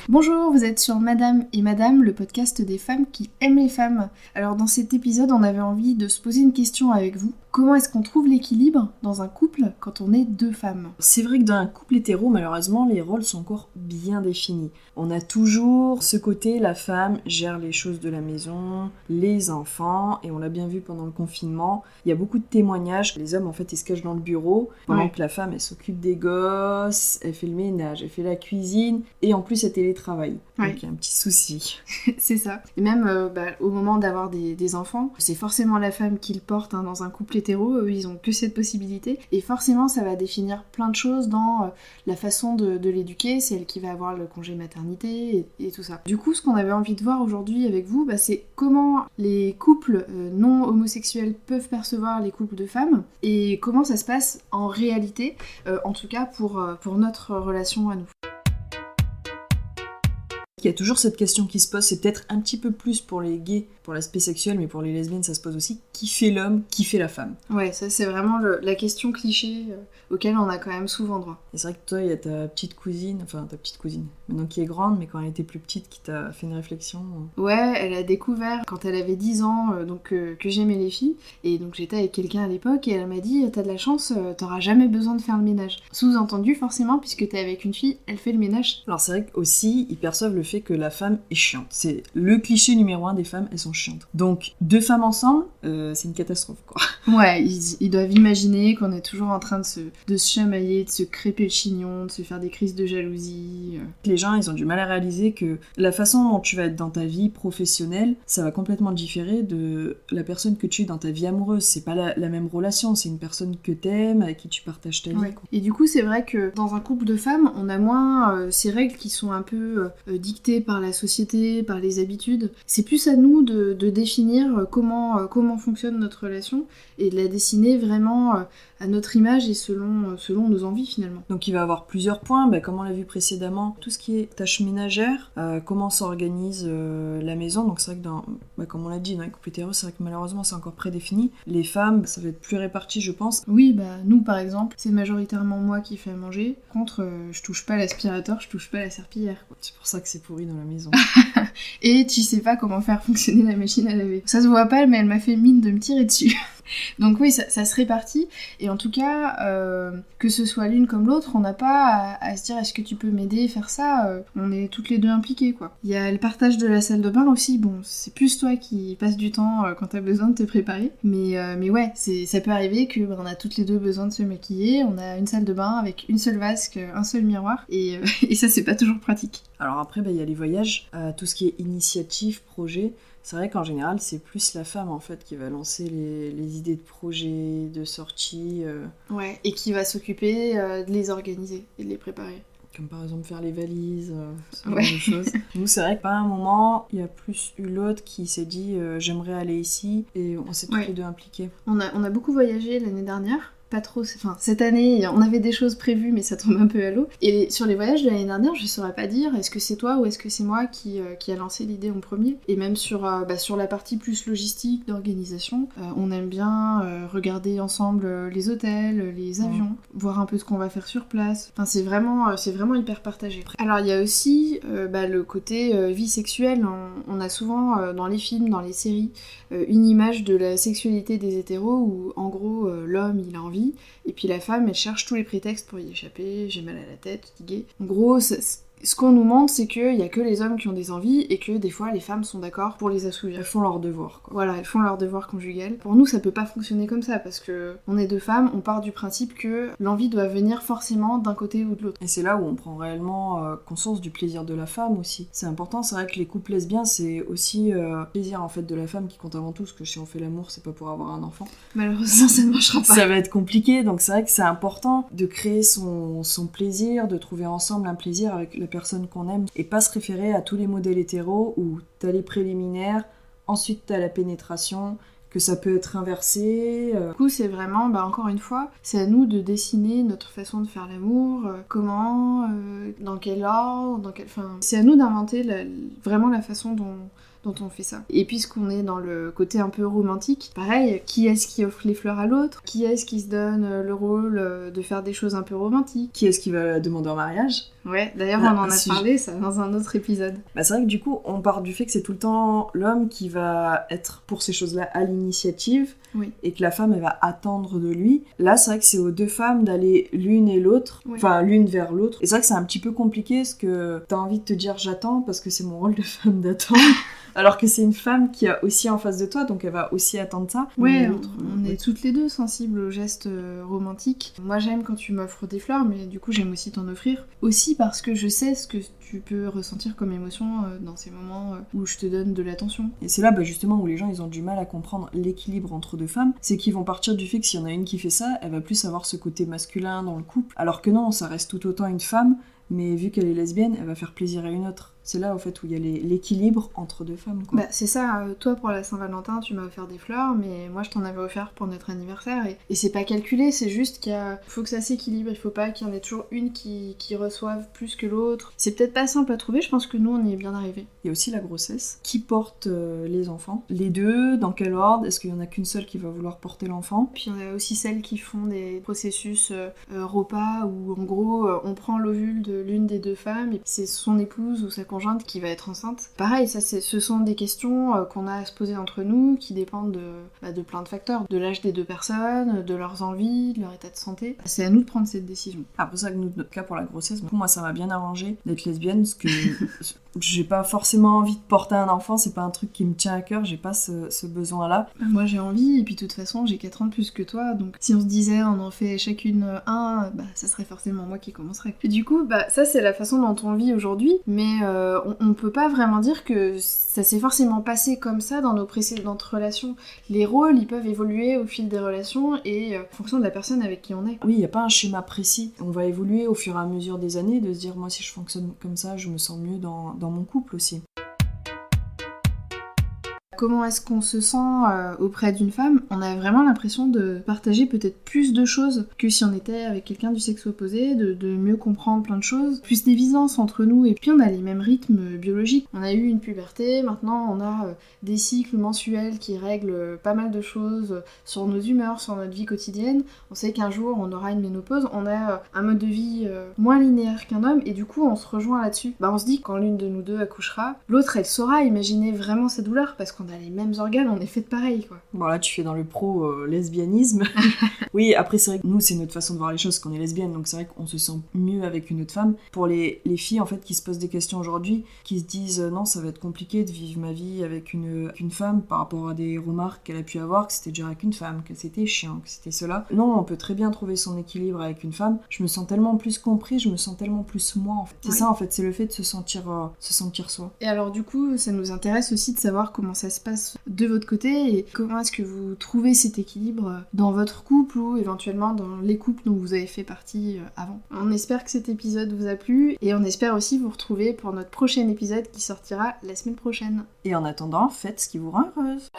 Bonjour, vous êtes sur Madame et Madame, le podcast des femmes qui aiment les femmes. Alors dans cet épisode, on avait envie de se poser une question avec vous. Comment est-ce qu'on trouve l'équilibre dans un couple quand on est deux femmes ? C'est vrai que dans un couple hétéro, malheureusement, les rôles sont encore bien définis. On a toujours ce côté, la femme gère les choses de la maison, les enfants, et on l'a bien vu pendant le confinement. Il y a beaucoup de témoignages. Les hommes, en fait, ils se cachent dans le bureau, pendant que la femme, elle s'occupe des gosses, elle fait le ménage, elle fait la cuisine, et en plus, elle télétravaille. Donc il y a un petit souci. C'est ça. Et même au moment d'avoir des enfants, c'est forcément la femme qui le porte dans un couple hétéro, eux, ils ont que cette possibilité. Et forcément, ça va définir plein de choses dans la façon de l'éduquer. C'est elle qui va avoir le congé maternité et tout ça. Du coup, ce qu'on avait envie de voir aujourd'hui avec vous, c'est comment les couples non homosexuels peuvent percevoir les couples de femmes et comment ça se passe en réalité, en tout cas pour notre relation à nous. Il y a toujours cette question qui se pose, c'est peut-être un petit peu plus pour les gays, pour l'aspect sexuel, mais pour les lesbiennes, ça se pose aussi. Qui fait l'homme, qui fait la femme ? Ouais, ça c'est vraiment la question cliché auquel on a quand même souvent droit. Et c'est vrai que toi, il y a ta petite cousine, maintenant qui est grande, mais quand elle était plus petite, qui t'a fait une réflexion. Ouais, elle a découvert quand elle avait 10 ans que j'aimais les filles, et donc j'étais avec quelqu'un à l'époque, et elle m'a dit « T'as de la chance, t'auras jamais besoin de faire le ménage ». Sous-entendu, forcément, puisque t'es avec une fille, elle fait le ménage. Alors c'est vrai qu'aussi, ils perçoivent le fait que la femme est chiante. C'est le cliché numéro 1 des femmes, elles sont chiantes. Donc, deux femmes ensemble, c'est une catastrophe, quoi. Ouais, ils doivent imaginer qu'on est toujours en train de se chamailler, de se crêper le chignon, de se faire des crises de jalousie. Les gens, ils ont du mal à réaliser que la façon dont tu vas être dans ta vie professionnelle, ça va complètement différer de la personne que tu es dans ta vie amoureuse. C'est pas la même relation, c'est une personne que t'aimes, avec qui tu partages ta vie. Ouais. Et du coup, c'est vrai que dans un couple de femmes, on a moins ces règles qui sont un peu dictées par la société, par les habitudes. C'est plus à nous de définir comment fonctionne notre relation et de la dessiner vraiment à notre image et selon nos envies finalement. Donc il va y avoir plusieurs points, comme on l'a vu précédemment, tout ce qui est tâches ménagères, comment s'organise la maison. Donc c'est vrai que comme on l'a dit, dans les couples hétéros, c'est vrai que malheureusement c'est encore prédéfini. Les femmes, ça va être plus réparti, je pense. Oui, nous par exemple, c'est majoritairement moi qui fais à manger. Contre, je touche pas l'aspirateur, je touche pas la serpillière. C'est pour ça que c'est pourri dans la maison. Et tu sais pas comment faire fonctionner la machine à laver. Ça se voit pas, mais elle m'a fait mine de me tirer dessus. Donc oui, ça se répartit, et en tout cas, que ce soit l'une comme l'autre, on n'a pas à se dire est-ce que tu peux m'aider à faire ça, on est toutes les deux impliquées, quoi. Il y a le partage de la salle de bain aussi, c'est plus toi qui passes du temps quand t'as besoin de te préparer, mais ouais, ça peut arriver que on a toutes les deux besoin de se maquiller, on a une salle de bain avec une seule vasque, un seul miroir, et ça c'est pas toujours pratique. Alors après, il y a les voyages, tout ce qui est initiative, projet. C'est vrai qu'en général, c'est plus la femme en fait qui va lancer les idées de projets, de sorties. Ouais, et qui va s'occuper de les organiser et de les préparer. Comme par exemple faire les valises, ce genre de choses. Nous, c'est vrai qu'à un moment, il y a plus eu l'autre qui s'est dit j'aimerais aller ici, et on s'est toutes les deux impliquées. On a beaucoup voyagé l'année dernière. Pas trop, cette année on avait des choses prévues mais ça tombe un peu à l'eau, et sur les voyages de l'année dernière je saurais pas dire est-ce que c'est toi ou est-ce que c'est moi qui a lancé l'idée en premier, et même sur la partie plus logistique d'organisation, on aime bien regarder ensemble les hôtels, les avions, voir un peu ce qu'on va faire sur place, c'est vraiment hyper partagé. Alors il y a aussi le côté vie sexuelle, on a souvent dans les films, dans les séries, une image de la sexualité des hétéros où en gros l'homme il a envie, et puis la femme elle cherche tous les prétextes pour y échapper, j'ai mal à la tête, fatiguée. En gros, ce qu'on nous montre, c'est qu'il y a que les hommes qui ont des envies et que des fois les femmes sont d'accord pour les assouvir. Elles font leur devoir, quoi. Voilà, elles font leur devoir conjugal. Pour nous, ça peut pas fonctionner comme ça parce que on est deux femmes, on part du principe que l'envie doit venir forcément d'un côté ou de l'autre. Et c'est là où on prend réellement conscience du plaisir de la femme aussi. C'est important, c'est vrai que les couples lesbiens, c'est aussi le plaisir en fait de la femme qui compte avant tout, parce que si on fait l'amour, c'est pas pour avoir un enfant. Malheureusement, ça ne marchera pas. Ça va être compliqué, donc c'est vrai que c'est important de créer son plaisir, de trouver ensemble un plaisir avec la personne qu'on aime, et pas se référer à tous les modèles hétéros où t'as les préliminaires, ensuite t'as la pénétration, que ça peut être inversé. Du coup, c'est vraiment, encore une fois, c'est à nous de dessiner notre façon de faire l'amour, comment, dans quel ordre, c'est à nous d'inventer vraiment la façon dont dont on fait ça. Et puisqu'on est dans le côté un peu romantique, pareil, qui est-ce qui offre les fleurs à l'autre? Qui est-ce qui se donne le rôle de faire des choses un peu romantiques? Qui est-ce qui va la demander en mariage? Ouais, d'ailleurs on en a parlé ça dans un autre épisode. Bah, c'est vrai que du coup on part du fait que c'est tout le temps l'homme qui va être pour ces choses-là à l'initiative, oui. Et que la femme elle va attendre de lui. Là c'est vrai que c'est aux deux femmes d'aller l'une et l'autre, oui. Enfin l'une vers l'autre. Et c'est vrai que c'est un petit peu compliqué parce que t'as envie de te dire j'attends parce que c'est mon rôle de femme d'attendre. Alors que c'est une femme qui a aussi en face de toi, donc elle va aussi attendre ça. Ouais, on est toutes les deux sensibles aux gestes romantiques. Moi j'aime quand tu m'offres des fleurs, mais du coup j'aime aussi t'en offrir. Aussi parce que je sais ce que tu peux ressentir comme émotion dans ces moments où je te donne de l'attention. Et c'est là justement où les gens ils ont du mal à comprendre l'équilibre entre deux femmes. C'est qu'ils vont partir du fait que s'il y en a une qui fait ça, elle va plus avoir ce côté masculin dans le couple. Alors que non, ça reste tout autant une femme, mais vu qu'elle est lesbienne, elle va faire plaisir à une autre. C'est là, en fait, où il y a l'équilibre entre deux femmes, quoi. Bah, c'est ça. Toi, pour la Saint-Valentin, tu m'as offert des fleurs, mais moi, je t'en avais offert pour notre anniversaire. Et c'est pas calculé, c'est juste qu'il faut que ça s'équilibre. Il faut pas qu'il y en ait toujours une qui reçoive plus que l'autre. C'est peut-être pas simple à trouver, je pense que nous, on y est bien arrivés. Il y a aussi la grossesse. Qui porte les enfants? Les deux? Dans quel ordre? Est-ce qu'il y en a qu'une seule qui va vouloir porter l'enfant? Puis il y en a aussi celles qui font des processus repas où, en gros, on prend l'ovule de l'une des deux femmes et c'est son épouse ou sa conjointe qui va être enceinte. Pareil, ce sont des questions qu'on a à se poser entre nous, qui dépendent de plein de facteurs, de l'âge des deux personnes, de leurs envies, de leur état de santé. C'est à nous de prendre cette décision. Après ça, notre cas pour la grossesse, moi ça m'a bien arrangé d'être lesbienne, parce que j'ai pas forcément envie de porter un enfant, c'est pas un truc qui me tient à cœur, j'ai pas ce besoin-là. Moi j'ai envie, et puis de toute façon j'ai 4 ans de plus que toi, donc si on se disait on en fait chacune un, bah ça serait forcément moi qui commencerais. Et du coup, bah ça c'est la façon dont on vit aujourd'hui, mais on peut pas vraiment dire que ça s'est forcément passé comme ça dans nos précédentes relations. Les rôles, ils peuvent évoluer au fil des relations et en fonction de la personne avec qui on est. Oui, il n'y a pas un schéma précis. On va évoluer au fur et à mesure des années, de se dire moi si je fonctionne comme ça, je me sens mieux dans mon couple aussi. Comment est-ce qu'on se sent auprès d'une femme? On a vraiment l'impression de partager peut-être plus de choses que si on était avec quelqu'un du sexe opposé, de mieux comprendre plein de choses, plus d'évidence entre nous, et puis on a les mêmes rythmes biologiques. On a eu une puberté, maintenant on a des cycles mensuels qui règlent pas mal de choses sur nos humeurs, sur notre vie quotidienne. On sait qu'un jour on aura une ménopause, on a un mode de vie moins linéaire qu'un homme, et du coup on se rejoint là-dessus. Bah on se dit que quand l'une de nous deux accouchera, l'autre elle saura imaginer vraiment sa douleur, parce qu'on a les mêmes organes, on est fait de pareil, quoi. Bon là tu fais dans le pro-lesbianisme. Oui, après c'est vrai que nous c'est notre façon de voir les choses, qu'on est lesbienne, donc c'est vrai qu'on se sent mieux avec une autre femme. Pour les filles en fait qui se posent des questions aujourd'hui, qui se disent non ça va être compliqué de vivre ma vie avec une femme par rapport à des remarques qu'elle a pu avoir, que c'était déjà avec une femme, que c'était chiant, que c'était cela. Non, on peut très bien trouver son équilibre avec une femme. Je me sens tellement plus compris, je me sens tellement plus moi en fait. C'est ça en fait, c'est le fait de se sentir soi. Et alors du coup, ça nous intéresse aussi de savoir comment ça se passe de votre côté et comment est-ce que vous trouvez cet équilibre dans votre couple ou éventuellement dans les couples dont vous avez fait partie avant. On espère que cet épisode vous a plu et on espère aussi vous retrouver pour notre prochain épisode qui sortira la semaine prochaine. Et en attendant, faites ce qui vous rend heureuse.